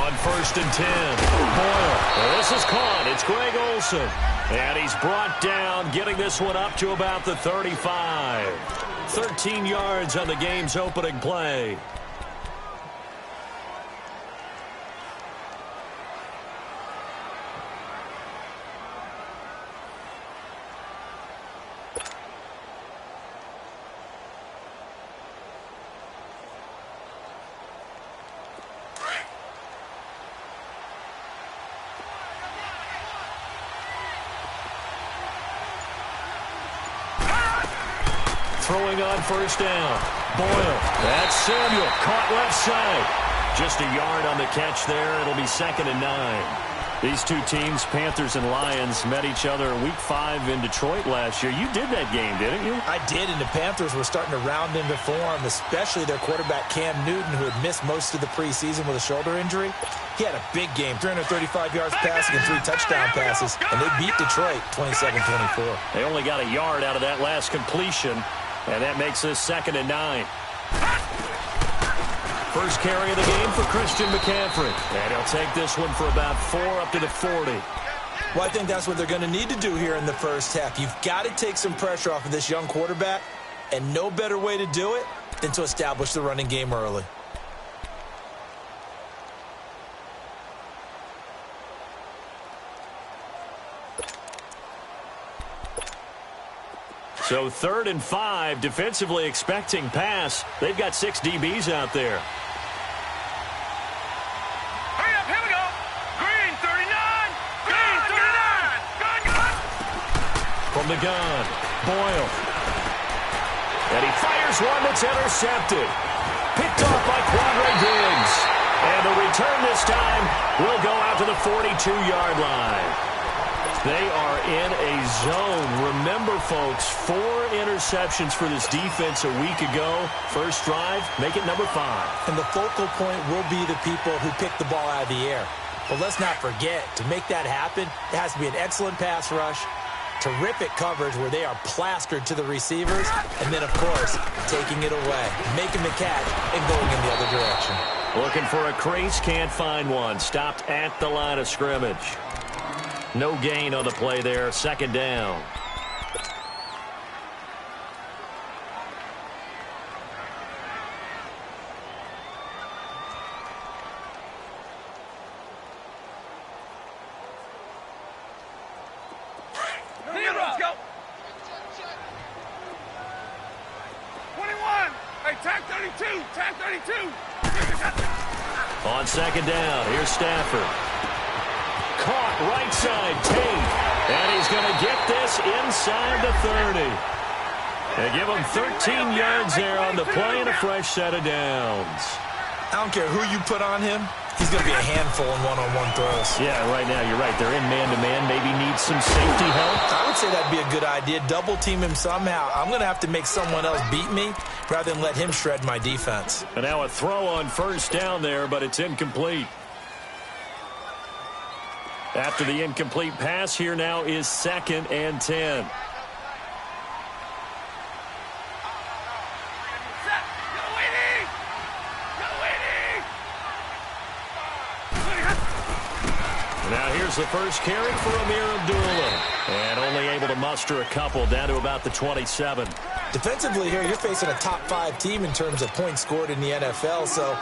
On 1st and 10, Boyle. This is caught. It's Greg Olsen. And he's brought down, getting this one up to about the 35. 13 yards on the game's opening play. Throwing on 1st down. Boyle. That's Samuel. Caught left side. Just a yard on the catch there. It'll be 2nd and 9. These two teams, Panthers and Lions, met each other Week 5 in Detroit last year. You did that game, didn't you? I did, and the Panthers were starting to round into form, especially their quarterback Cam Newton, who had missed most of the preseason with a shoulder injury. He had a big game, 335 yards passing and 3 touchdown passes, and they beat Detroit 27-24. They only got a yard out of that last completion, and that makes this 2nd and 9. First carry of the game for Christian McCaffrey. And he'll take this one for about 4 up to the 40. Well, I think that's what they're going to need to do here in the first half. You've got to take some pressure off of this young quarterback, and no better way to do it than to establish the running game early. So 3rd and 5, defensively expecting pass. They've got 6 DBs out there. Hurry up, here we go. Green 39. Green 39. Gun. From the gun, Boyle. And he fires one that's intercepted. Picked off by Quadre Diggs. And the return this time will go out to the 42-yard line. They are in a zone. Remember, folks, 4 interceptions for this defense a week ago. First drive, make it number 5. And the focal point will be the people who pick the ball out of the air. But let's not forget, to make that happen, it has to be an excellent pass rush, terrific coverage where they are plastered to the receivers, and then, of course, taking it away, making the catch, and going in the other direction. Looking for a crease, can't find one. Stopped at the line of scrimmage. No gain on the play there. 2nd down. Let's go. 21. Hey, tag 32. Tag 32. On 2nd down, here's Stafford. Caught right side, Tate. And he's going to get this inside the 30. They give him 13 yards there on the play and a fresh set of downs. I don't care who you put on him. He's going to be a handful in one-on-one throws. Yeah, right now you're right. They're in man-to-man. Maybe need some safety help. I would say that'd be a good idea. Double team him somehow. I'm going to have to make someone else beat me rather than let him shred my defense. And now a throw on 1st down there, but it's incomplete. After the incomplete pass, here now is 2nd and 10. Now here's the first carry for Amir Abdullah. And only able to muster a couple down to about the 27. Defensively here, you're facing a top 5 team in terms of points scored in the NFL. So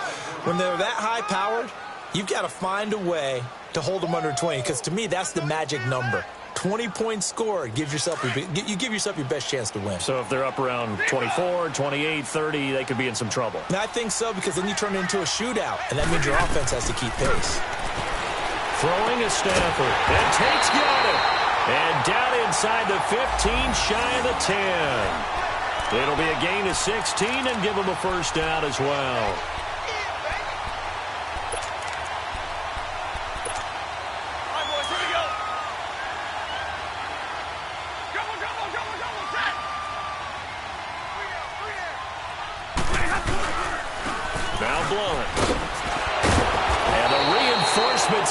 when they're that high-powered, you've got to find a way to hold them under 20, because to me, that's the magic number. 20 points scored, you give yourself your best chance to win. So if they're up around 24, 28, 30, they could be in some trouble. And I think so, because then you turn it into a shootout, and that means your offense has to keep pace. Throwing is Stafford. And Tate's got it. And down inside the 15, shy of the 10. It'll be a gain of 16 and give them a first down as well.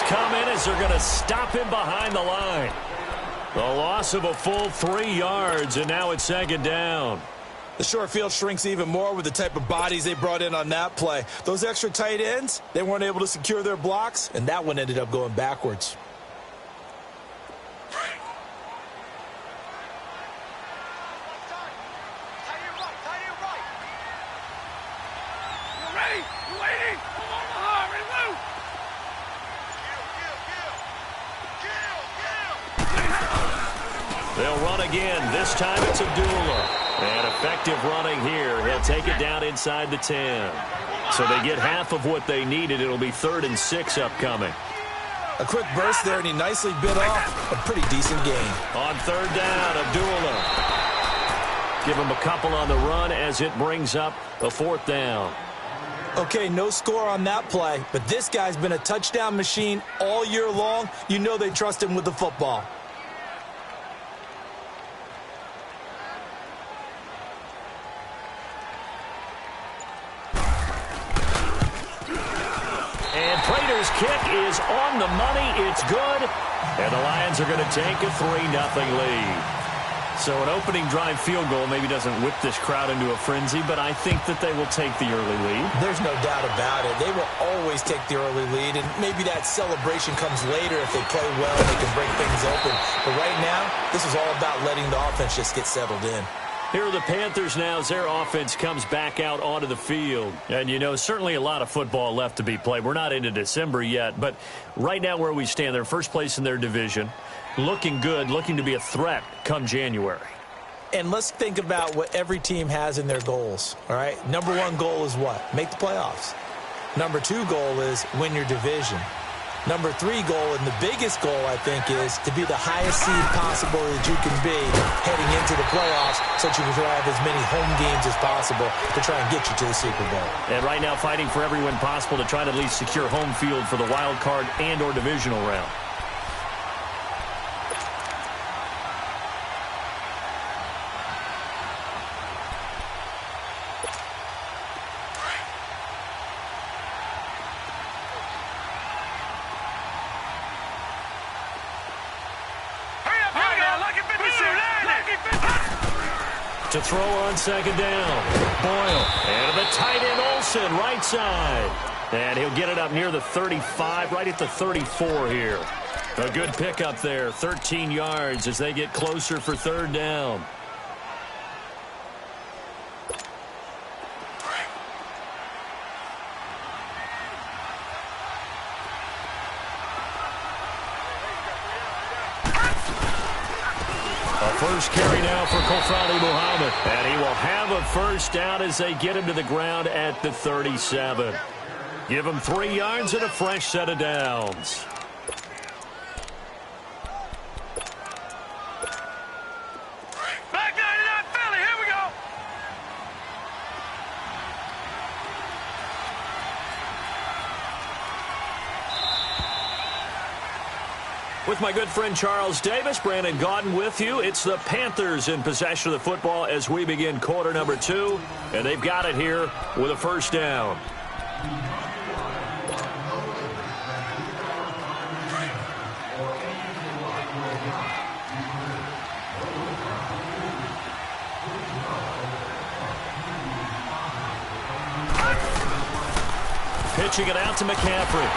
Come in as they're going to stop him behind the line. The loss of a full 3 yards, and now it's 2nd down. The short field shrinks even more with the type of bodies they brought in on that play. Those extra tight ends, they weren't able to secure their blocks, and that one ended up going backwards. They'll run again. This time it's Abdullah. And effective running here. He'll take it down inside the 10. So they get half of what they needed. It'll be 3rd and 6 upcoming. A quick burst there, and he nicely bit off a pretty decent gain. On 3rd down, Abdullah. Give him a couple on the run as it brings up a 4th down. Okay, no score on that play, but this guy's been a touchdown machine all year long. You know they trust him with the football. Prater's kick is on the money. It's good. And the Lions are going to take a 3-0 lead. So an opening drive field goal maybe doesn't whip this crowd into a frenzy, but I think that they will take the early lead. There's no doubt about it. They will always take the early lead, and maybe that celebration comes later if they play well and they can break things open. But right now, this is all about letting the offense just get settled in. Here are the Panthers now as their offense comes back out onto the field. And, you know, certainly a lot of football left to be played. We're not into December yet, but right now where we stand, they're first place in their division. Looking good, looking to be a threat come January. And let's think about what every team has in their goals, all right? Number 1 goal is what? Make the playoffs. Number 2 goal is win your division. Number 3 goal, and the biggest goal, I think, is to be the highest seed possible that you can be heading into the playoffs so that you can have as many home games as possible to try and get you to the Super Bowl. And right now fighting for every win possible to try to at least secure home field for the wild card and or divisional round. To throw on 2nd down. Boyle. And the tight end Olsen, right side. And he'll get it up near the 35, right at the 34 here. A good pickup there, 13 yards as they get closer for 3rd down. First carry now for Kofrani Muhammad. And he will have a first down as they get him to the ground at the 37. Give him 3 yards and a fresh set of downs. Back 99 Philly, here we go. With my good friend Charles Davis, Brandon Gaudin with you. It's the Panthers in possession of the football as we begin quarter number 2. And they've got it here with a first down. Pitching it out to McCaffrey.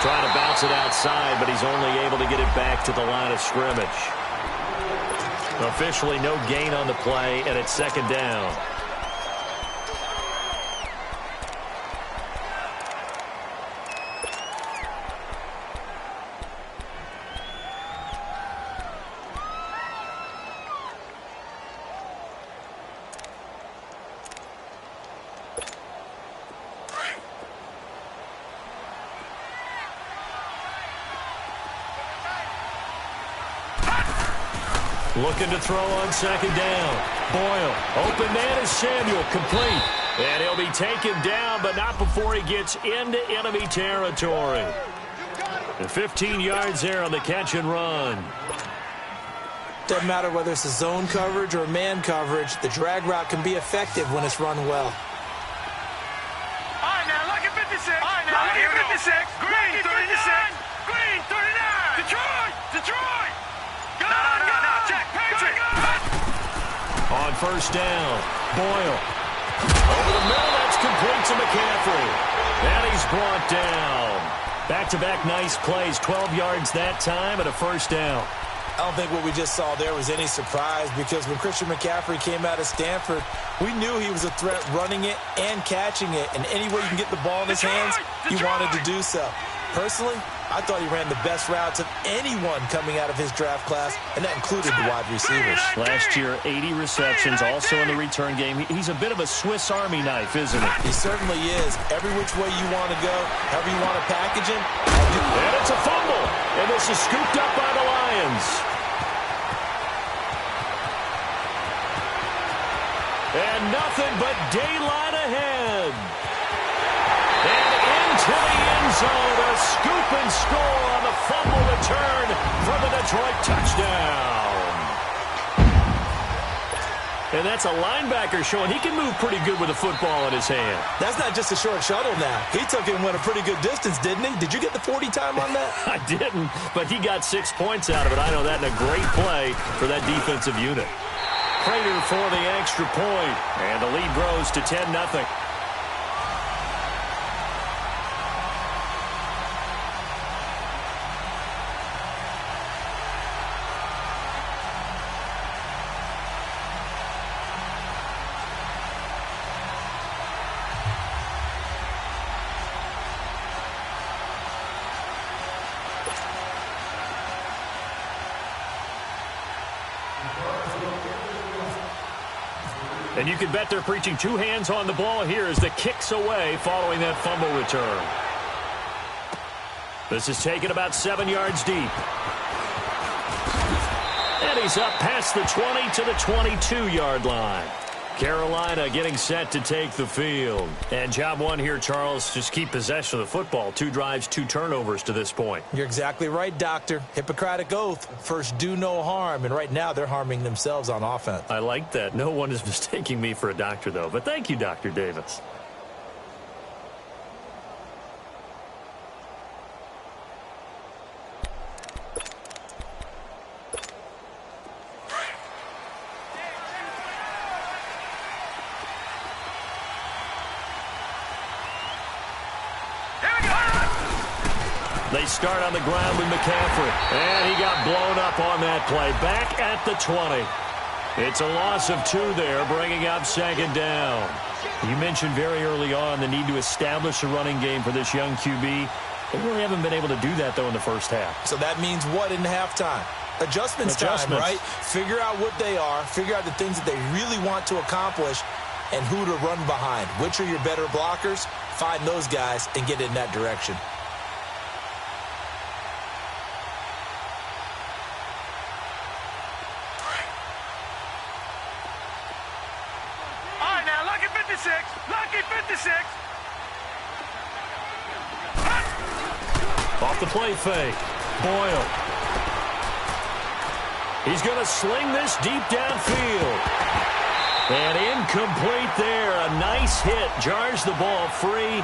Trying to bounce it outside, but he's only able to get it back to the line of scrimmage. Officially no gain on the play, and it's 2nd down. Looking to throw on 2nd down. Boyle. Open man is Samuel. Complete. And he'll be taken down, but not before he gets into enemy territory. And 15 yards there on the catch and run. Doesn't matter whether it's a zone coverage or man coverage, the drag route can be effective when it's run well. All right, now, look at 56. All right, now, look at 56. Green, 39. Green, 39. Detroit. On first down. Boyle. Over the middle, that's complete to McCaffrey. And he's brought down. Back-to-back nice plays, 12 yards that time and a first down. I don't think what we just saw there was any surprise because when Christian McCaffrey came out of Stanford, we knew he was a threat running it and catching it. And any way you can get the ball in his hands, he wanted to do so. Personally, I thought he ran the best routes of anyone coming out of his draft class, and that included the wide receivers. Last year, 80 receptions, also in the return game. He's a bit of a Swiss Army knife, isn't he? He certainly is. Every which way you want to go, however you want to package him. And it's a fumble, and this is scooped up by the Lions. And nothing but daylight ahead. And into the end zone, a scoop and score on the fumble return for the Detroit touchdown. And that's a linebacker showing he can move pretty good with a football in his hand. That's not just a short shuttle now. He took it and went a pretty good distance, didn't he? Did you get the 40 time on that? I didn't, but he got 6 points out of it. I know that, and a great play for that defensive unit. Prater for the extra point, and the lead grows to 10-0. And you can bet they're preaching two hands on the ball here as the kick's away following that fumble return. This is taken about 7 yards deep. And he's up past the 20 to the 22-yard line. Carolina getting set to take the field. And job one here, Charles, just keep possession of the football. 2 drives, 2 turnovers to this point. You're exactly right, Doctor. Hippocratic oath. First, do no harm. And right now, they're harming themselves on offense. I like that. No one is mistaking me for a doctor, though. But thank you, Dr. Davis. They start on the ground with McCaffrey. And he got blown up on that play. Back at the 20. It's a loss of 2 there, bringing up second down. You mentioned very early on the need to establish a running game for this young QB. They really haven't been able to do that, though, in the first half. So that means what in halftime? Adjustments time, right? Figure out what they are. Figure out the things that they really want to accomplish and who to run behind. Which are your better blockers? Find those guys and get in that direction. Lucky 56. Off the play fake. Boyle. He's going to sling this deep downfield. And incomplete there. A nice hit. Jars the ball free.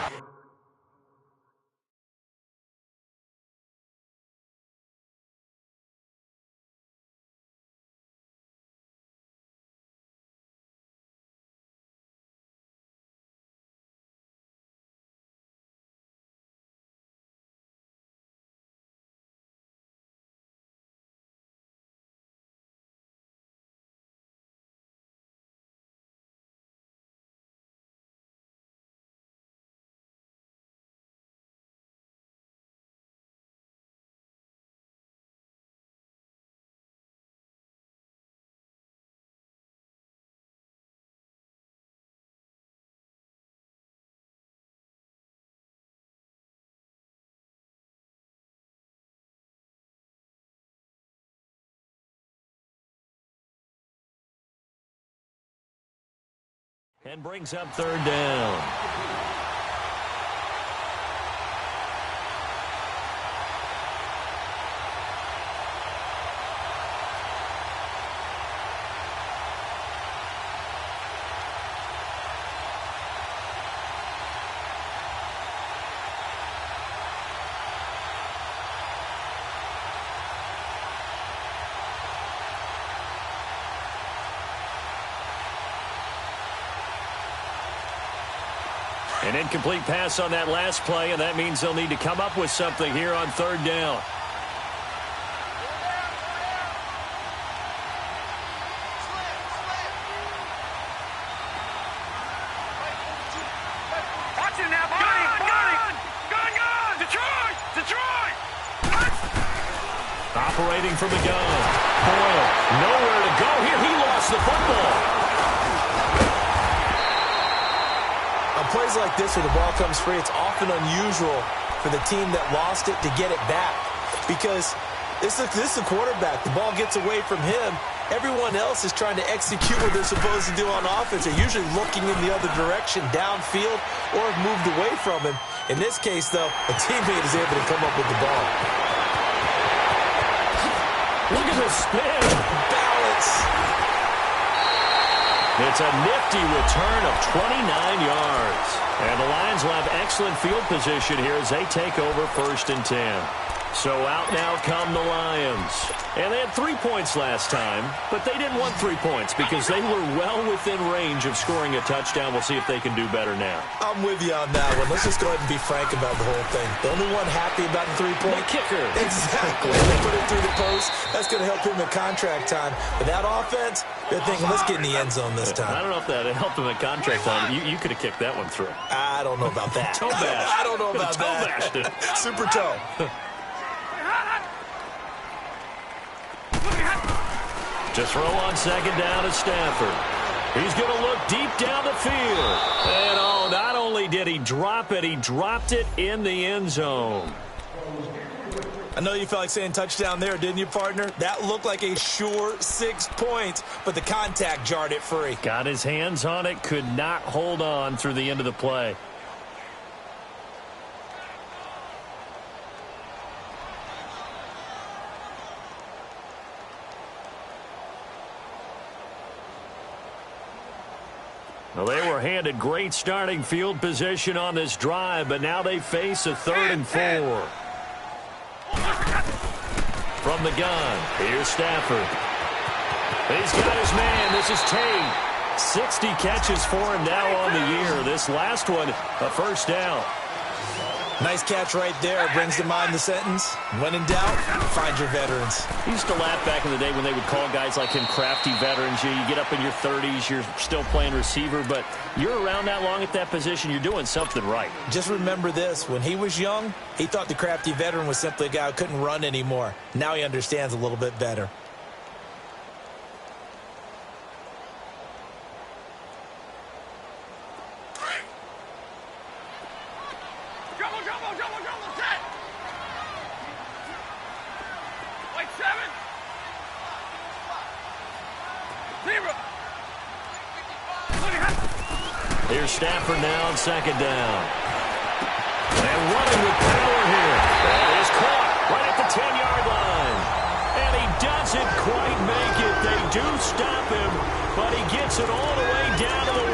And brings up third down. An incomplete pass on that last play, and that means they'll need to come up with something here on third down. Watch it now, Gun! Detroit! Operating from the gun. Boyle, nowhere to go here. He lost the football. On plays like this where the ball comes free, it's often unusual for the team that lost it to get it back because this is the quarterback. The ball gets away from him. Everyone else is trying to execute what they're supposed to do on offense. They're usually looking in the other direction, downfield, or have moved away from him. In this case, though, a teammate is able to come up with the ball. Look at the spin. Balance. It's a nifty return of 29 yards. And the Lions will have excellent field position here as they take over 1st and 10. So out now come the Lions. And they had 3 points last time, but they didn't want 3 points because they were well within range of scoring a touchdown. We'll see if they can do better now. I'm with you on that one. Let's just go ahead and be frank about the whole thing. The only one happy about the 3-point kicker. Exactly. They put it through the post. That's going to help him in contract time. But that offense, they're thinking, let's get in the end zone this time. I don't know if that helped him in contract time. You could have kicked that one through. I don't know about that. Toe bash. I don't know about toe that. Bashed it. Super toe. To throw on 2nd down to Stafford. He's going to look deep down the field. And oh, not only did he drop it, he dropped it in the end zone. I know you felt like saying touchdown there, didn't you, partner? That looked like a sure 6 points, but the contact jarred it free. Got his hands on it, could not hold on through the end of the play. Well, they were handed great starting field position on this drive, but now they face a 3rd and 4. From the gun, here's Stafford. He's got his man. This is Tate. 60 catches for him now on the year. This last one, a 1st down. Nice catch right there. Brings to mind the sentence, when in doubt, find your veterans. He used to laugh back in the day when they would call guys like him crafty veterans. You get up in your 30s, you're still playing receiver, but you're around that long at that position, you're doing something right. Just remember this. When he was young, he thought the crafty veteran was simply a guy who couldn't run anymore. Now he understands a little bit better. Set! Wait, 7! 0! Here's Stafford now on 2nd down. And running with power here. That is caught right at the 10-yard line. And he doesn't quite make it. They do stop him, but he gets it all the way down to the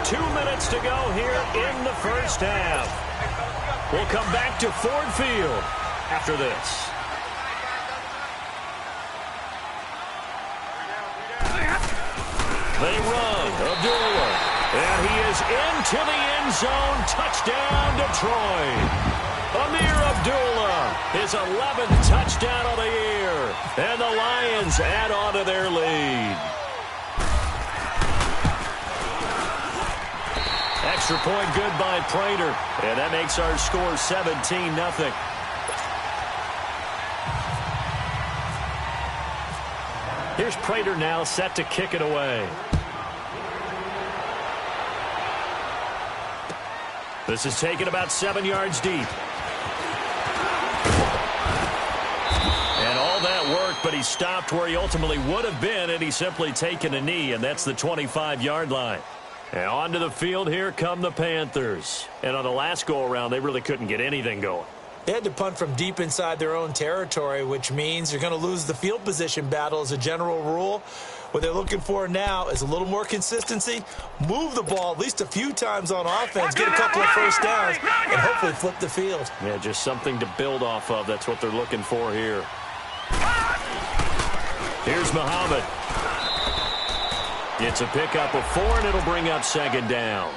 1. 2 minutes to go here in the 1st half. We'll come back to Ford Field after this. They run. Abdullah. And he is into the end zone. Touchdown, Detroit. Amir Abdullah, his 11th touchdown of the year. And the Lions add on to their lead. Extra point good by Prater. And that makes our score 17-0. Here's Prater now set to kick it away. This is taken about 7 yards deep. And all that work, but he stopped where he ultimately would have been, and he's simply taken a knee, and that's the 25-yard line. And onto the field, here come the Panthers. And on the last go-around, they really couldn't get anything going. They had to punt from deep inside their own territory, which means you're going to lose the field position battle as a general rule. What they're looking for now is a little more consistency, move the ball at least a few times on offense, get a couple of first downs, and hopefully flip the field. Yeah, just something to build off of. That's what they're looking for here. Here's Muhammad. It's a pickup of 4, and it'll bring up 2nd down.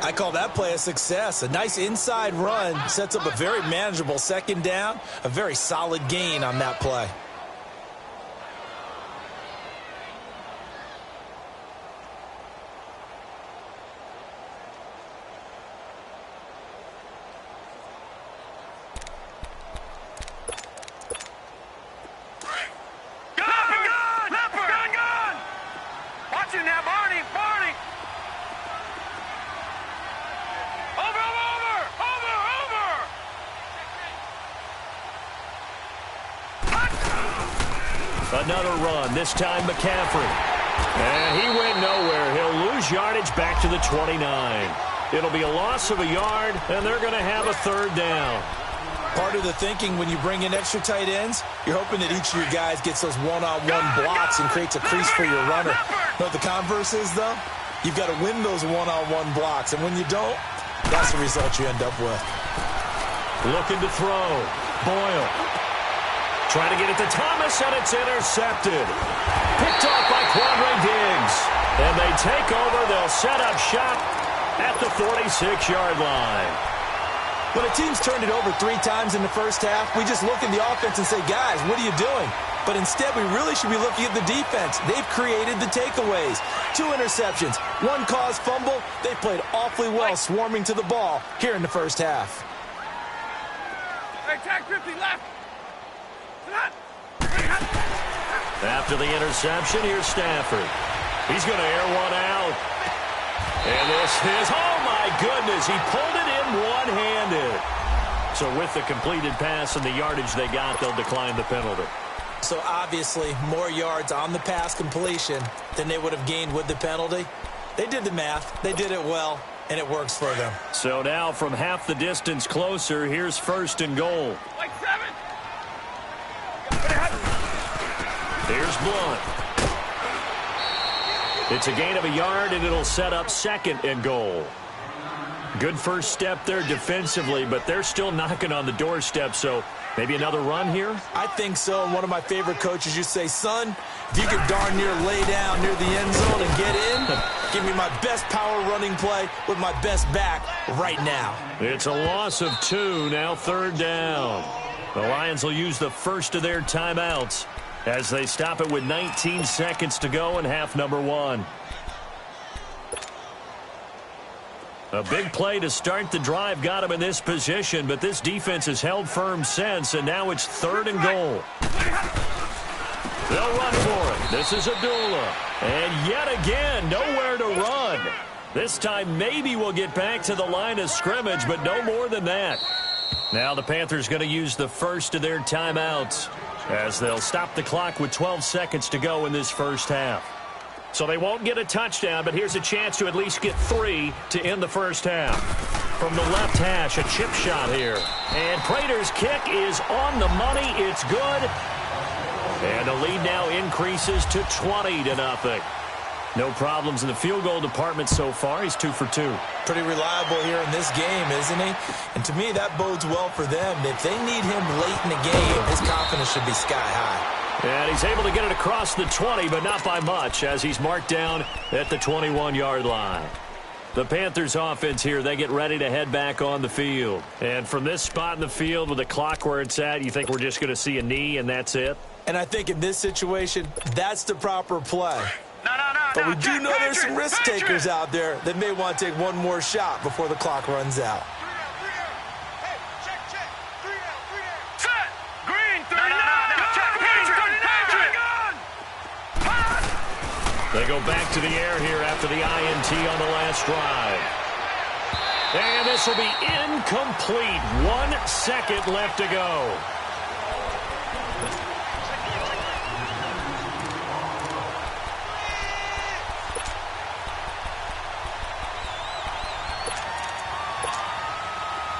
I call that play a success. A nice inside run sets up a very manageable second down, a very solid gain on that play. Another run, this time McCaffrey. And he went nowhere. He'll lose yardage back to the 29. It'll be a loss of a yard, and they're going to have a third down. Part of the thinking when you bring in extra tight ends, you're hoping that each of your guys gets those one-on-one blocks and creates a crease for your runner. But the converse is, though, you've got to win those one-on-one blocks. And when you don't, that's the result you end up with. Looking to throw. Boyle. Trying to get it to Thomas, and it's intercepted. Picked off by Quandre Diggs. And they take over. They'll set up shop at the 46-yard line. When a team's turned it over 3 times in the first half, we just look at the offense and say, guys, what are you doing? But instead, we really should be looking at the defense. They've created the takeaways. 2 interceptions, 1 caused fumble. They played awfully well swarming to the ball here in the first half. Hey, tag 50 left. After the interception, here's Stafford. He's going to air one out. And this is, oh my goodness, he pulled it in one-handed. So with the completed pass and the yardage they got, they'll decline the penalty. So obviously, more yards on the pass completion than they would have gained with the penalty. They did the math, they did it well, and it works for them. So now from half the distance closer, here's 1st and goal. Like 7. Here's Blunt. It's a gain of a yard, and it'll set up 2nd and goal. Good first step there defensively, but they're still knocking on the doorstep, so maybe another run here? I think so. One of my favorite coaches used to say, son, if you could darn near lay down near the end zone and get in, give me my best power running play with my best back right now. It's a loss of 2, now 3rd down. The Lions will use the first of their timeouts as they stop it with 19 seconds to go in half number 1. A big play to start the drive got him in this position, but this defense has held firm since, and now it's 3rd and goal. They'll run for it. This is Abdullah. And yet again, nowhere to run. This time maybe we'll get back to the line of scrimmage, but no more than that. Now the Panthers going to use the first of their timeouts as they'll stop the clock with 12 seconds to go in this first half. So they won't get a touchdown, but here's a chance to at least get 3 to end the first half. From the left hash, a chip shot here. And Prater's kick is on the money. It's good. And the lead now increases to 20-0. No problems in the field goal department so far. He's 2 for 2. Pretty reliable here in this game, isn't he? And to me, that bodes well for them. If they need him late in the game, his confidence should be sky high. And he's able to get it across the 20, but not by much, as he's marked down at the 21-yard line. The Panthers offense here, they get ready to head back on the field. And from this spot in the field with the clock where it's at, you think we're just going to see a knee and that's it? And I think in this situation, that's the proper play. No. But we do know there's some risk takers out there that may want to take one more shot before the clock runs out. Set. Green, 39. They go back to the air here after the INT on the last drive. And this will be incomplete. 1 second left to go.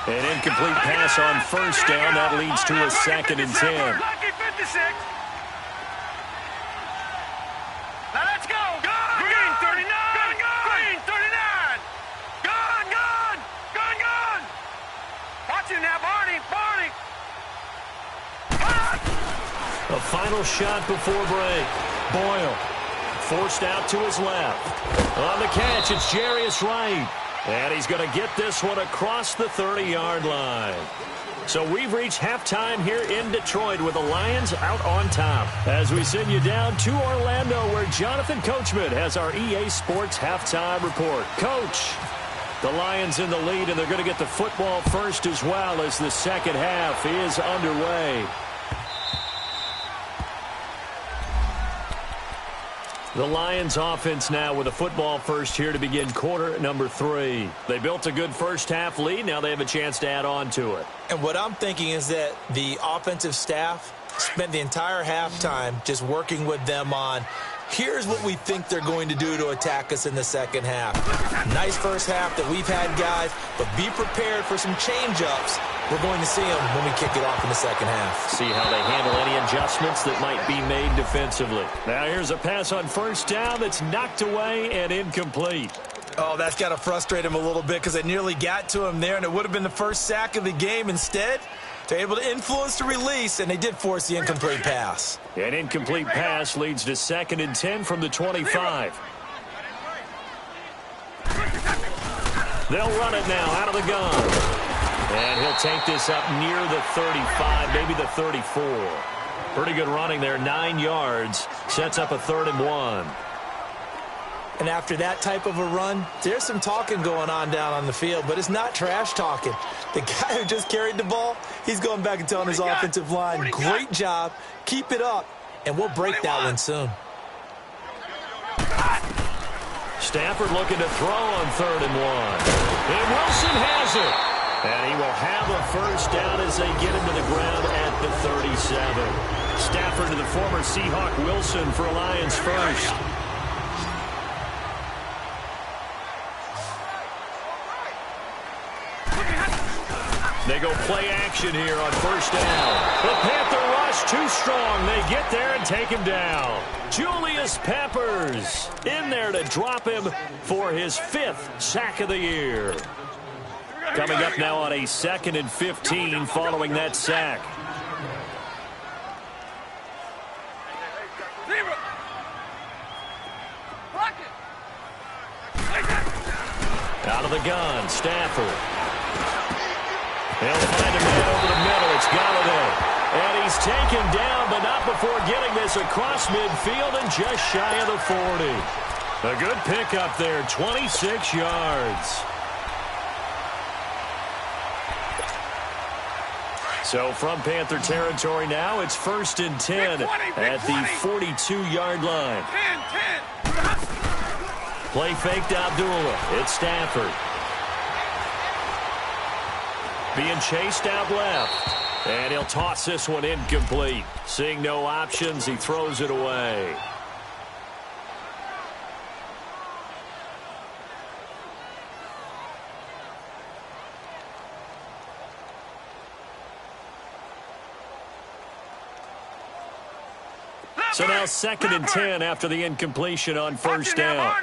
An incomplete pass on first down. That leads to a 2nd and 10. Lucky 56. Now let's go. Green 39. Green 39. Gone. Watch him now, Barney. A final shot before break. Boyle forced out to his left. On the catch, it's Jarius Wright. And he's going to get this one across the 30-yard line. So we've reached halftime here in Detroit with the Lions out on top. As we send you down to Orlando, where Jonathan Coachman has our EA Sports halftime report. Coach, the Lions in the lead, and they're going to get the football first as well as the second half is underway. The Lions offense now with a football first here to begin quarter number 3. They built a good first half lead. Now they have a chance to add on to it. And what I'm thinking is that the offensive staff spent the entire halftime just working with them on, here's what we think they're going to do to attack us in the second half. Nice first half that we've had, guys, but be prepared for some change-ups. We're going to see them when we kick it off in the second half. See how they handle any adjustments that might be made defensively. Now here's a pass on first down that's knocked away and incomplete. Oh, that's got to frustrate him a little bit because they nearly got to him there, and it would have been the first sack of the game. Instead, they're able to influence the release, and they did force the incomplete pass. An incomplete pass leads to 2nd and 10 from the 25. They'll run it now out of the gun. And he'll take this up near the 35, maybe the 34. Pretty good running there, 9 yards. Sets up a 3rd and 1. And after that type of a run, there's some talking going on down on the field, but it's not trash talking. The guy who just carried the ball, he's going back and telling his offensive line, great job, keep it up, and we'll break that one soon. Stafford looking to throw on 3rd and 1. And Wilson has it. And he will have a first down as they get him to the ground at the 37. Stafford to the former Seahawk Wilson for a Lions first. They go play action here on first down. The Panther rush too strong. They get there and take him down. Julius Peppers in there to drop him for his 5th sack of the year. Coming up now on a 2nd and 15 following that sack. Out of the gun, Stafford. He'll find a man over the middle. It's Galladay. And he's taken down, but not before getting this across midfield and just shy of the 40. A good pickup there, 26 yards. So from Panther territory now, it's 1st and 10 at the 42-yard line. 10. Play fake to Abdullah. It's Stafford. Being chased out left. And he'll toss this one incomplete. Seeing no options, he throws it away. So now 2nd and 10 after the incompletion on first down.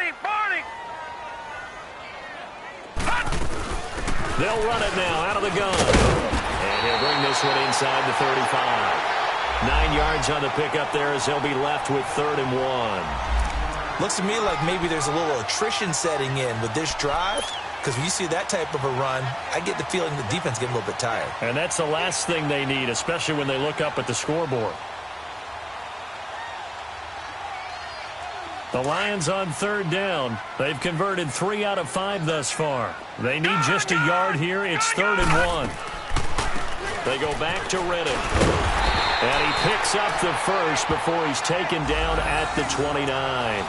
They'll run it now out of the gun. And he'll bring this one inside the 35. 9 yards on the pickup there as he'll be left with 3rd and 1. Looks to me like maybe there's a little attrition setting in with this drive, because when you see that type of a run, I get the feeling the defense getting a little bit tired. And that's the last thing they need, especially when they look up at the scoreboard. The Lions on 3rd down. They've converted 3 out of 5 thus far. They need just a yard here. It's 3rd and 1. They go back to Reddick. And he picks up the first before he's taken down at the 29.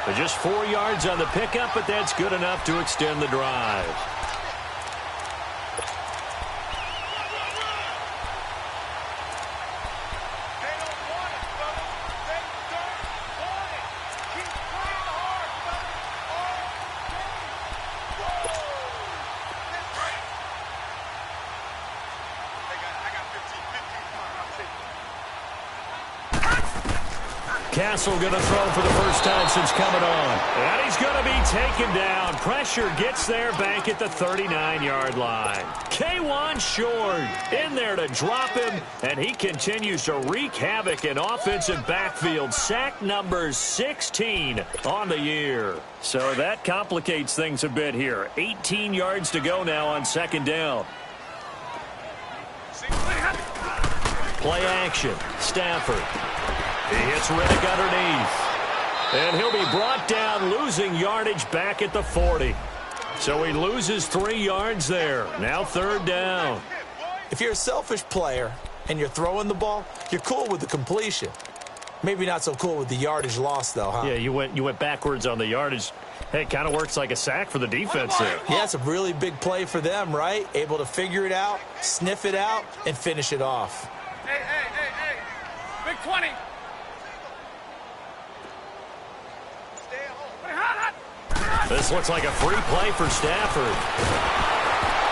But just 4 yards on the pickup, but that's good enough to extend the drive. Castle going to throw for the first time since coming on. And he's going to be taken down. Pressure gets there back at the 39-yard line. K1 short in there to drop him, and he continues to wreak havoc in offensive backfield. Sack number 16 on the year. So that complicates things a bit here. 18 yards to go now on second down. Play action. Stafford. He hits Riddick underneath. And he'll be brought down, losing yardage back at the 40. So he loses 3 yards there. Now third down. If you're a selfish player and you're throwing the ball, you're cool with the completion. Maybe not so cool with the yardage loss, though, huh? Yeah, you went backwards on the yardage. Hey, it kind of works like a sack for the defense there. Yeah, it's a really big play for them, right? Able to figure it out, sniff it out, and finish it off. Hey. Big 20. This looks like a free play for Stafford.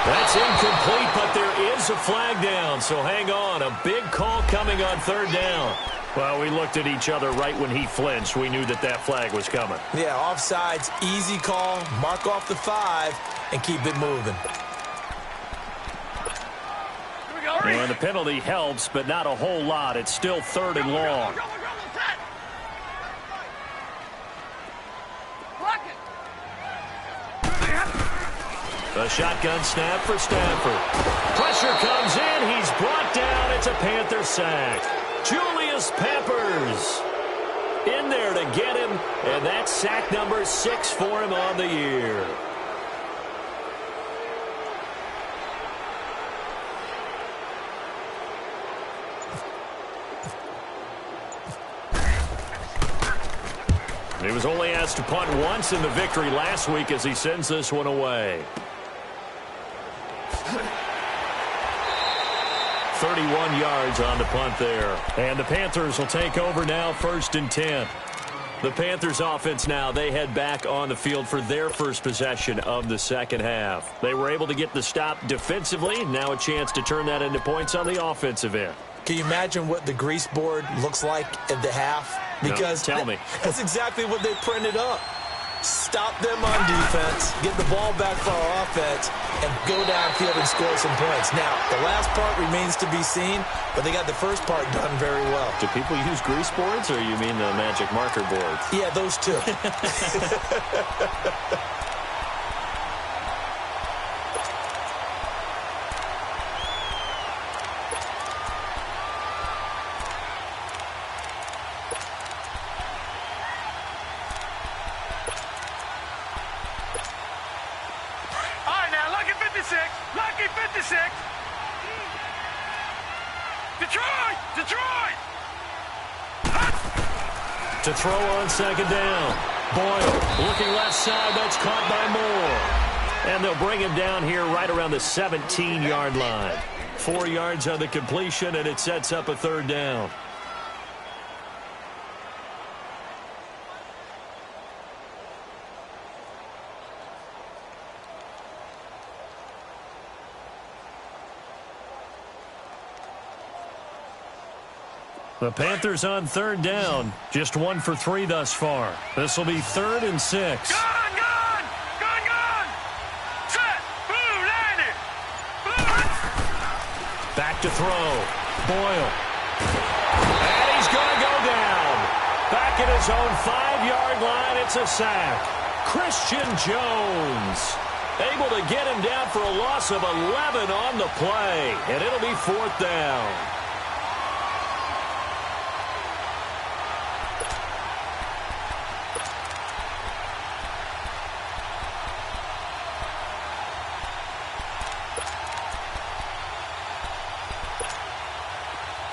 That's incomplete, but there is a flag down, so hang on. A big call coming on third down. Well, we looked at each other right when he flinched. We knew that flag was coming. Yeah, offsides, easy call, mark off the 5, and keep it moving. Here we go. And the penalty helps, but not a whole lot. It's still third and long. A shotgun snap for Stafford. Pressure comes in. He's brought down. It's a Panther sack. Julius Peppers in there to get him, and that's sack number 6 for him on the year. He was only asked to punt once in the victory last week as he sends this one away. 31 yards on the punt there. And the Panthers will take over now, 1st and 10. The Panthers offense now, they head back on the field for their first possession of the second half. They were able to get the stop defensively. Now a chance to turn that into points on the offensive end. Can you imagine what the grease board looks like at the half? Because no, tell me. That's exactly what they printed up. Stop them on defense, get the ball back for our offense, and go downfield and score some points. Now, the last part remains to be seen, but they got the first part done very well. Do people use grease boards, or you mean the magic marker boards? Yeah, those two. Lucky 56. Detroit. To throw on second down. Boyle looking left side. That's caught by Moore. And they'll bring him down here right around the 17-yard line. 4 yards on the completion, and it sets up a third down. The Panthers on third down. Just 1 for 3 thus far. This will be 3rd and 6. Gone! Set! Blue, landed! Blue! Back to throw. Boyle. And he's going to go down. Back at his own 5-yard line. It's a sack. Christian Jones able to get him down for a loss of 11 on the play. And it'll be 4th down.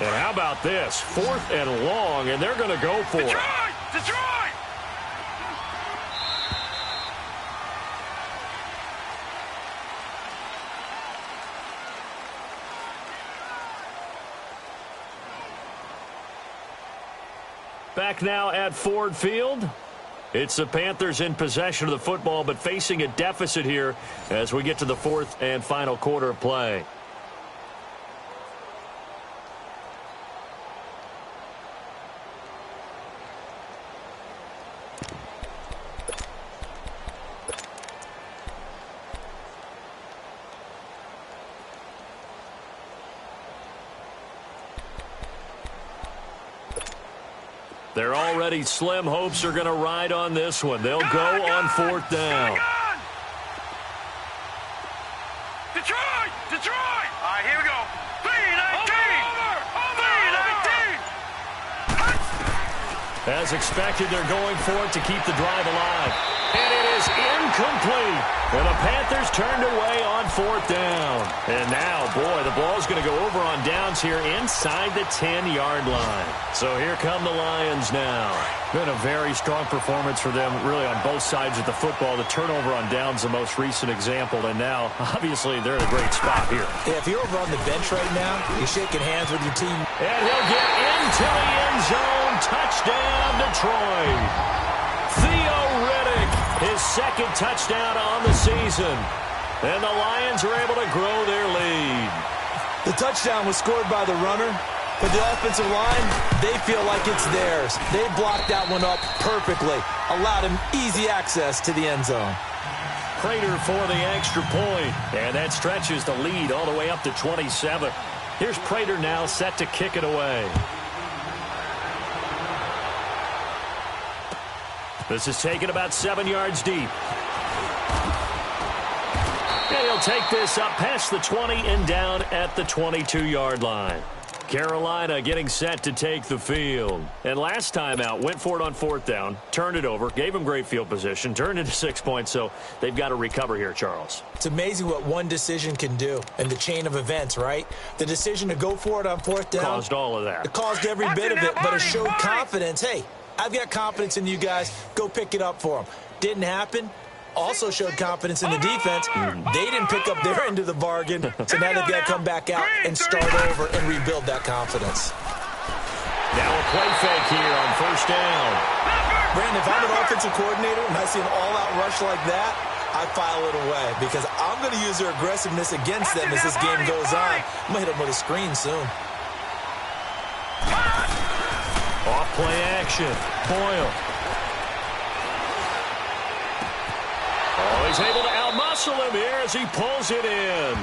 And how about this? 4th and long, and they're going to go for it. Detroit! Back now at Ford Field. It's the Panthers in possession of the football, but facing a deficit here as we get to the 4th and final quarter of play. Their already slim hopes are going to ride on this one. They'll go on 4th down. Detroit! Detroit! All right, here we go. 3-19! 3-19! As expected, they're going for it to keep the drive alive. And it is incomplete. And the Panthers turned away on 4th down. And now, boy, the ball's going to go over on downs here inside the 10-yard line. So here come the Lions now. Been a very strong performance for them, really, on both sides of the football. The turnover on downs, the most recent example. And now, obviously, they're in a great spot here. Yeah, if you're over on the bench right now, you're shaking hands with your team. And he'll get into the end zone. Touchdown, Detroit. Theo Riddick, his second touchdown on the season. And the Lions are able to grow their lead. The touchdown was scored by the runner, but the offensive line, they feel like it's theirs. They blocked that one up perfectly, allowed him easy access to the end zone. Prater for the extra point, and that stretches the lead all the way up to 27. Here's Prater now set to kick it away. This is taken about 7 yards deep. And he'll take this up past the 20 and down at the 22-yard line. Carolina getting set to take the field. And last time out, went for it on 4th down, turned it over, gave him great field position, turned it to 6 points, so they've got to recover here, Charles. It's amazing what one decision can do in the chain of events, right? The decision to go for it on 4th down. Caused all of that. It caused every bit of it, but it showed confidence. Hey, I've got confidence in you guys. Go pick it up for them. Didn't happen. Also showed confidence in the defense. They didn't pick up their end of the bargain, so now they've got to come back out and start over and rebuild that confidence. Now a play fake here on 1st down. Brandon, if I'm an offensive coordinator and I see an all-out rush like that, I file it away because I'm going to use their aggressiveness against them as this game goes on. I'm going to hit them with a screen soon. Off play action. Boyle. Oh, he's able to outmuscle him here as he pulls it in.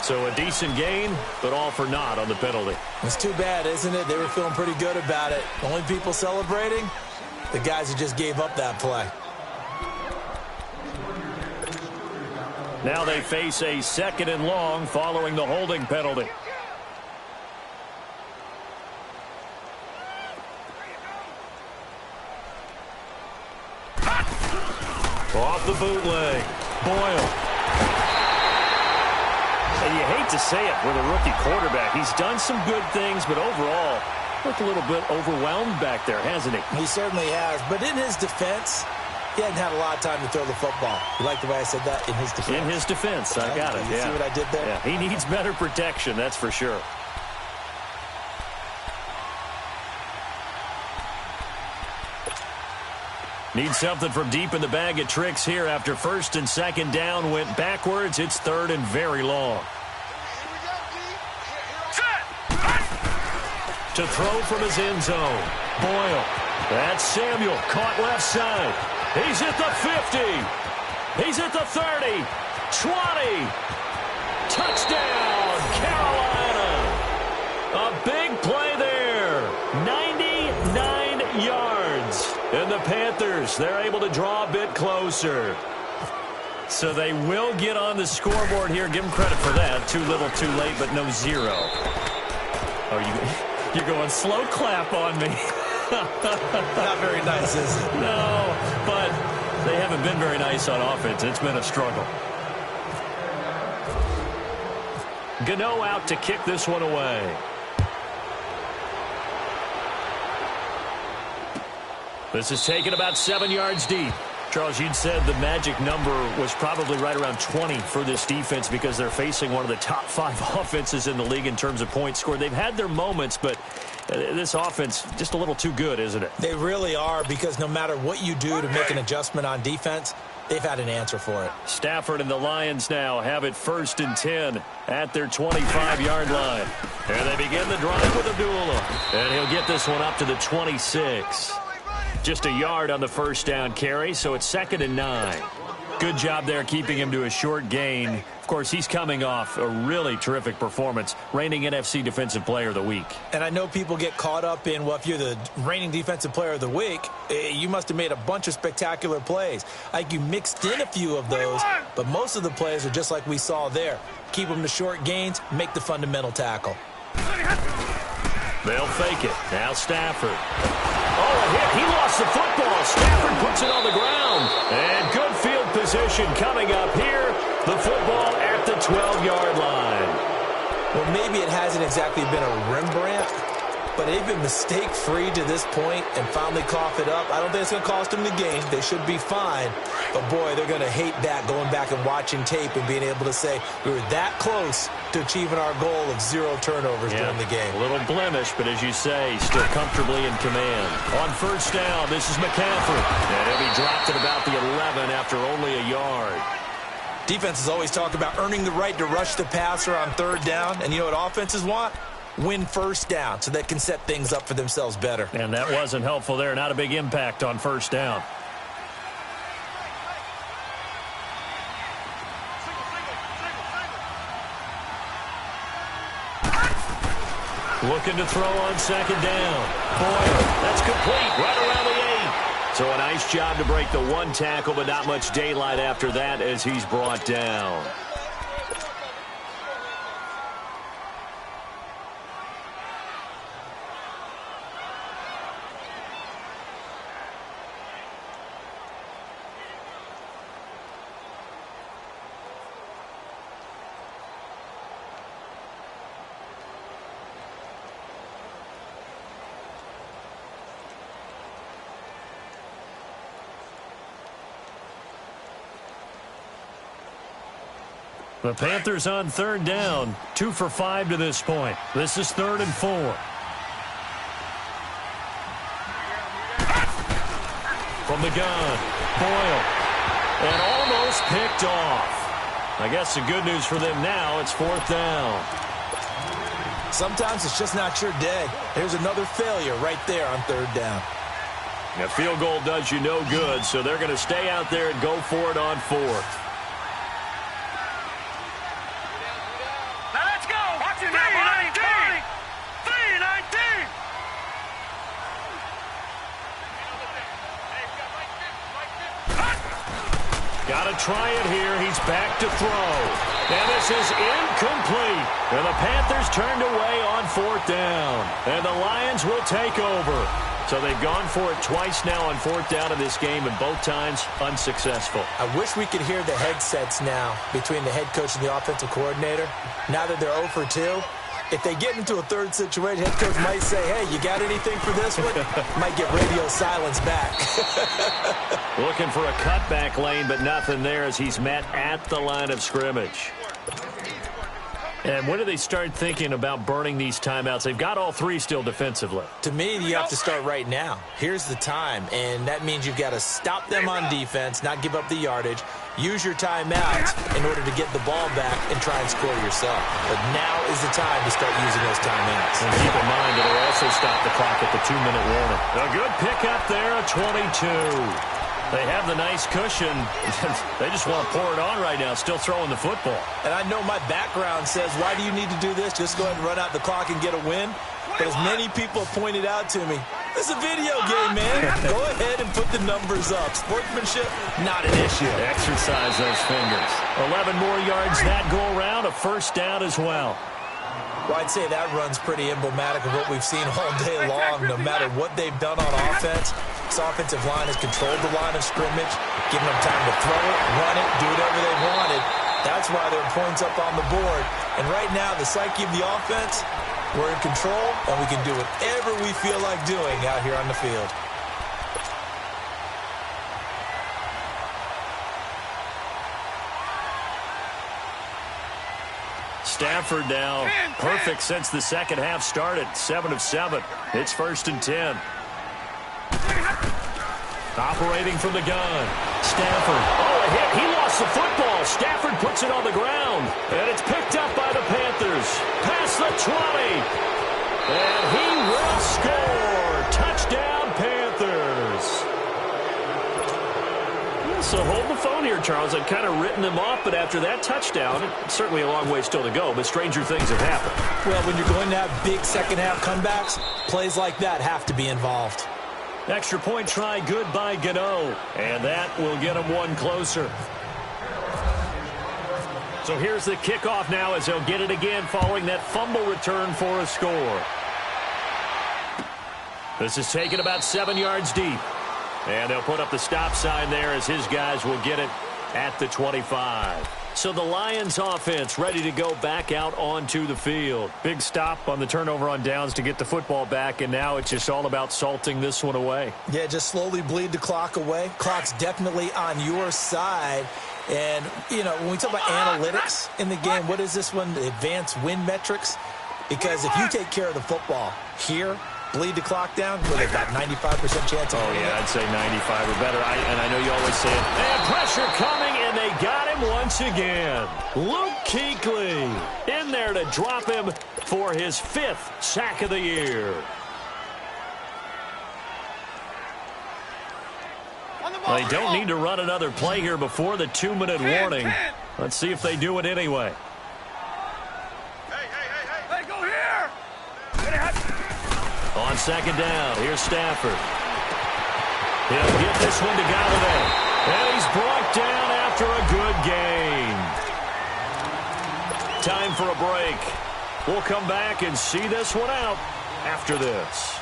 So a decent gain, but all for naught on the penalty. It's too bad, isn't it? They were feeling pretty good about it. The only people celebrating, the guys who just gave up that play. Now they face a 2nd and long following the holding penalty. Off the bootleg. Boyle. And you hate to say it with a rookie quarterback. He's done some good things, but overall, looked a little bit overwhelmed back there, hasn't he? He certainly has. But in his defense, he hadn't had a lot of time to throw the football. You like the way I said that? In his defense. In his defense. I got it. You see what I did there? Yeah, he needs better protection, that's for sure. Needs something from deep in the bag of tricks here after 1st and 2nd down went backwards. It's 3rd and very long. To throw from his end zone. Boyle. That's Samuel. Caught left side. He's at the 50. He's at the 30. 20. Touchdown, Carolina. A big play there. 99 yards. And the Panthers, they're able to draw a bit closer. So they will get on the scoreboard here. Give them credit for that. Too little, too late, but no zero. Oh, you're going slow clap on me. Not very nice, is it? No, but they haven't been very nice on offense. It's been a struggle. Gano out to kick this one away. This is taken about 7 yards deep. Charles, you'd said the magic number was probably right around 20 for this defense because they're facing one of the top 5 offenses in the league in terms of points scored. They've had their moments, but this offense just a little too good, isn't it? They really are, because no matter what you do to make an adjustment on defense, they've had an answer for it. Stafford and the Lions now have it 1st and 10 at their 25-yard line. And they begin the drive with Abdullah. And he'll get this one up to the 26. Just a yard on the 1st down carry, so it's 2nd and 9. Good job there keeping him to a short gain. Of course, he's coming off a really terrific performance, reigning NFC Defensive Player of the Week. And I know people get caught up in, well, if you're the reigning Defensive Player of the Week, you must have made a bunch of spectacular plays. Like you mixed in a few of those, but most of the plays are just like we saw there. Keep them to short gains, make the fundamental tackle. They'll fake it. Now Stafford. Oh, a hit. He lost the football. Stafford puts it on the ground. And good field position coming up here. The football at the 12-yard line. Well, maybe it hasn't exactly been a Rembrandt, but they've been mistake-free to this point and finally cough it up. I don't think it's going to cost them the game. They should be fine. But, boy, they're going to hate that, going back and watching tape and being able to say we were that close to achieving our goal of 0 turnovers during the game. A little blemish, but as you say, still comfortably in command. On first down, this is McCaffrey. And he'll be dropped at about the 11 after only a yard. Defenses always talk about earning the right to rush the passer on third down. And you know what offenses want? Win first down so they can set things up for themselves better. And that wasn't helpful there. Not a big impact on first down. Looking to throw on second down. Boyle, that's complete right around the 8. So a nice job to break the one tackle, but not much daylight after that as he's brought down. The Panthers on third down, 2 for 5 to this point. This is 3rd and 4. From the gun, Boyle, and almost picked off. I guess the good news for them now, it's 4th down. Sometimes it's just not your day. There's another failure right there on third down. A field goal does you no good, so they're going to stay out there and go for it on 4th. Got to try it here. He's back to throw. And this is incomplete. And the Panthers turned away on 4th down. And the Lions will take over. So they've gone for it twice now on 4th down in this game, and both times unsuccessful. I wish we could hear the headsets now between the head coach and the offensive coordinator. Now that they're 0 for 2, if they get into a third situation, head coach might say, hey, you got anything for this one? Might get radio silence back. Looking for a cutback lane, but nothing there as he's met at the line of scrimmage. And when do they start thinking about burning these timeouts? They've got all 3 still defensively. To me, you have to start right now. Here's the time, and that means you've got to stop them on defense, not give up the yardage, use your timeouts in order to get the ball back and try and score yourself. But now is the time to start using those timeouts. And keep in mind that it'll also stop the clock at the 2-minute warning. A good pickup there, a 22. They have the nice cushion. They just want to pour it on right now, still throwing the football. And I know my background says, why do you need to do this? Just go ahead and run out the clock and get a win. But as many people have pointed out to me, this is a video game, man. Go ahead and put the numbers up. Sportsmanship, not an issue. Exercise those fingers. 11 more yards that go around, a first down as well. Well, I'd say that run's pretty emblematic of what we've seen all day long. No matter what they've done on offense, this offensive line has controlled the line of scrimmage, given them time to throw it, run it, do whatever they wanted. That's why there are points up on the board. And right now, the psyche of the offense, we're in control, and we can do whatever we feel like doing out here on the field. Stafford now perfect since the second half started. 7 of 7. It's 1st and 10. Operating from the gun. Stafford. Oh, a hit. He lost the football. Stafford puts it on the ground. And it's picked up by the Panthers. Past the 20. And he will score. Touchdown, Panthers. So hold the phone here, earlier, Charles, I'd kind of written them off, but after that touchdown, it's certainly a long way still to go, but stranger things have happened. Well, when you're going to have big second-half comebacks, plays like that have to be involved. Extra point try good by Gano, and that will get him one closer. So here's the kickoff now as they'll get it again following that fumble return for a score. This is taken about 7 yards deep. And they'll put up the stop sign there as his guys will get it at the 25. So the Lions offense ready to go back out onto the field. Big stop on the turnover on downs to get the football back, and now it's just all about salting this one away. Yeah, just slowly bleed the clock away. Clock's definitely on your side. And, you know, when we talk about analytics in the game, what is this one? The advanced win metrics? Because if you take care of the football here, bleed the clock down, well, they've got 95% chance of winning. I'd say 95 or better. And I know you always say it. And pressure coming, and they got him once again. Luke Kuechly in there to drop him for his 5th sack of the year. They don't need to run another play here before the 2-minute warning. Let's see if they do it anyway. Hey, go here! On second down, here's Stafford. He'll get this one to Galladay. And he's brought down after a good gain. Time for a break. We'll come back and see this one out after this.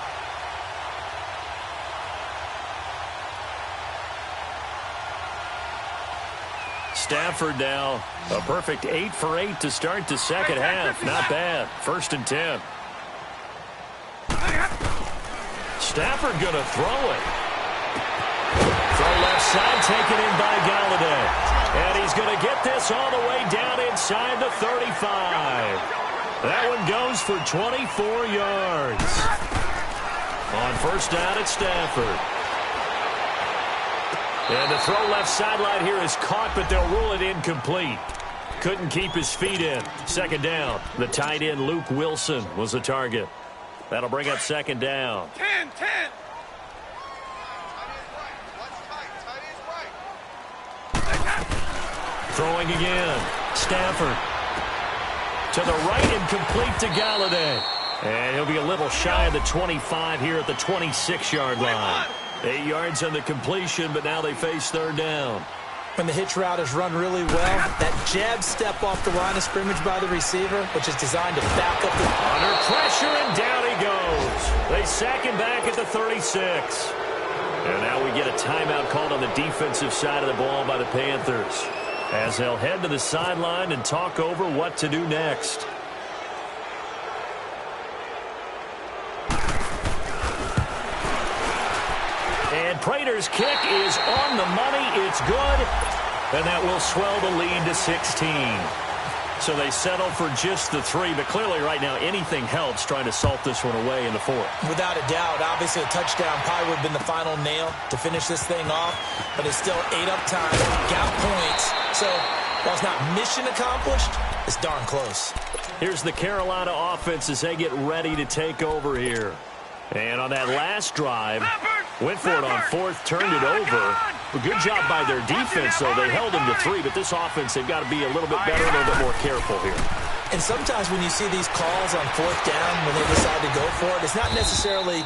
Stafford now a perfect 8 for 8 to start the second half. Not bad. 1st and 10. Stafford going to throw it. Throw left side, taken in by Galladay. And he's going to get this all the way down inside the 35. That one goes for 24 yards. On 1st down at Stafford. And the throw left sideline here is caught, but they'll rule it incomplete. Couldn't keep his feet in. 2nd down. The tight end, Luke Wilson, was the target. That'll bring up 2nd down. 10. Throwing again. Stafford. To the right and complete to Galladay. And he'll be a little shy of the 25 here at the 26-yard line. 8 yards on the completion, but now they face 3rd down. When the hitch route is run really well, that jab step off the line of scrimmage by the receiver, which is designed to back up the... Under pressure, and down he goes. They sack him back at the 36. And now we get a timeout called on the defensive side of the ball by the Panthers, as they'll head to the sideline and talk over what to do next. And Prater's kick is on the money. It's good. And that will swell the lead to 16. So they settle for just the 3. But clearly right now anything helps trying to salt this one away in the 4th. Without a doubt, obviously a touchdown probably would have been the final nail to finish this thing off. But it's still 8 up time. Got points. So while it's not mission accomplished, it's darn close. Here's the Carolina offense as they get ready to take over here. And on that last drive, went for it on 4th, turned it over. A good job by their defense, though. They held them to 3, but this offense, they've got to be a little bit better, a little bit more careful here. And sometimes when you see these calls on 4th down, when they decide to go for it, it's not necessarily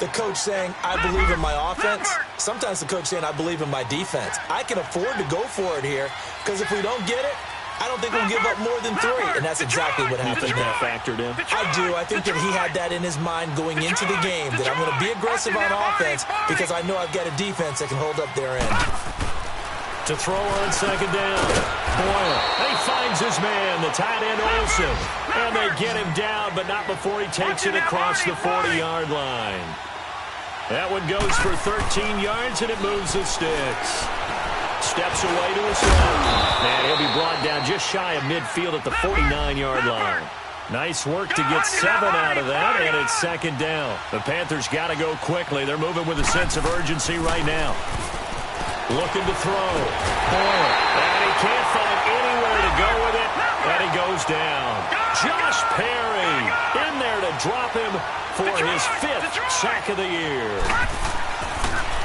the coach saying, I believe in my offense. Sometimes the coach saying, I believe in my defense. I can afford to go for it here, because if we don't get it, I don't think we'll give up more than 3. And that's exactly what happened there. Factored in? I do. I think that he had that in his mind going into the game, that I'm going to be aggressive on offense because I know I've got a defense that can hold up their end. To throw on 2nd down. Boyle. He finds his man, the tight end Olsen. And they get him down, but not before he takes it across the 40-yard line. That one goes for 13 yards, and it moves the sticks. Steps away to his left. And he'll be brought down just shy of midfield at the 49-yard line. Nice work to get 7 out of that, and it's 2nd down. The Panthers got to go quickly. They're moving with a sense of urgency right now. Looking to throw. Boyle. And he can't find anywhere to go with it, and he goes down. Josh Perry in there to drop him for his 5th sack of the year.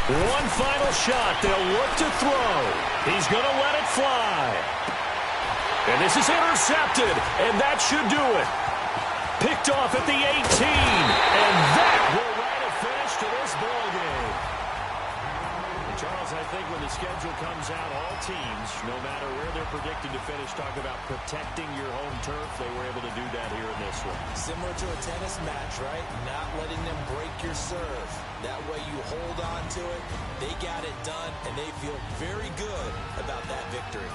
One final shot. They'll look to throw. He's going to let it fly. And this is intercepted, and that should do it. Picked off at the 18, and that will write a finish to this ball game. And Charles, I think when the schedule comes out, all teams, no matter where they're predicted to finish, talk about protecting your home turf. They were able to do that here in this one. Similar to a tennis match, right? Not letting them break your serve. That way you hold on to it. They got it done, and they feel very good about that victory.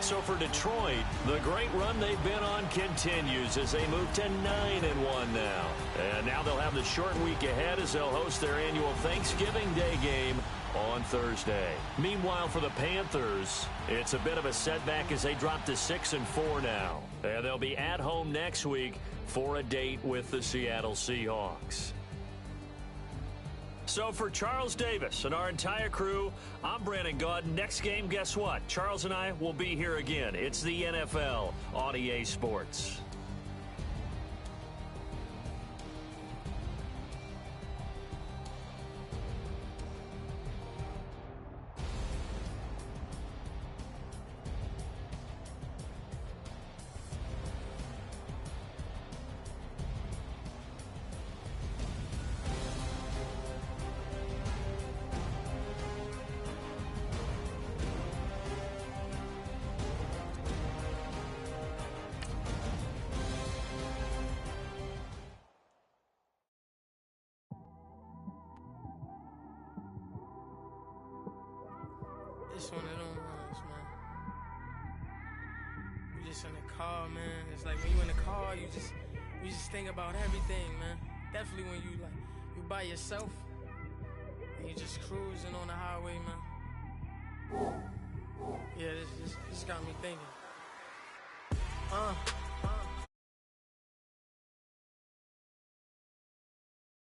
So for Detroit, the great run they've been on continues as they move to 9-1 now. And now they'll have the short week ahead as they'll host their annual Thanksgiving Day game on Thursday. Meanwhile, for the Panthers, it's a bit of a setback as they drop to 6-4 now. And they'll be at home next week for a date with the Seattle Seahawks. So for Charles Davis and our entire crew, I'm Brandon Gaud. Next game, guess what? Charles and I will be here again. It's the NFL on EA Sports. It's one of them ones, man. You just in the car, man. It's like when you in the car, you just think about everything, man. Definitely when you by yourself and you just cruising on the highway, man. Yeah, this got me thinking.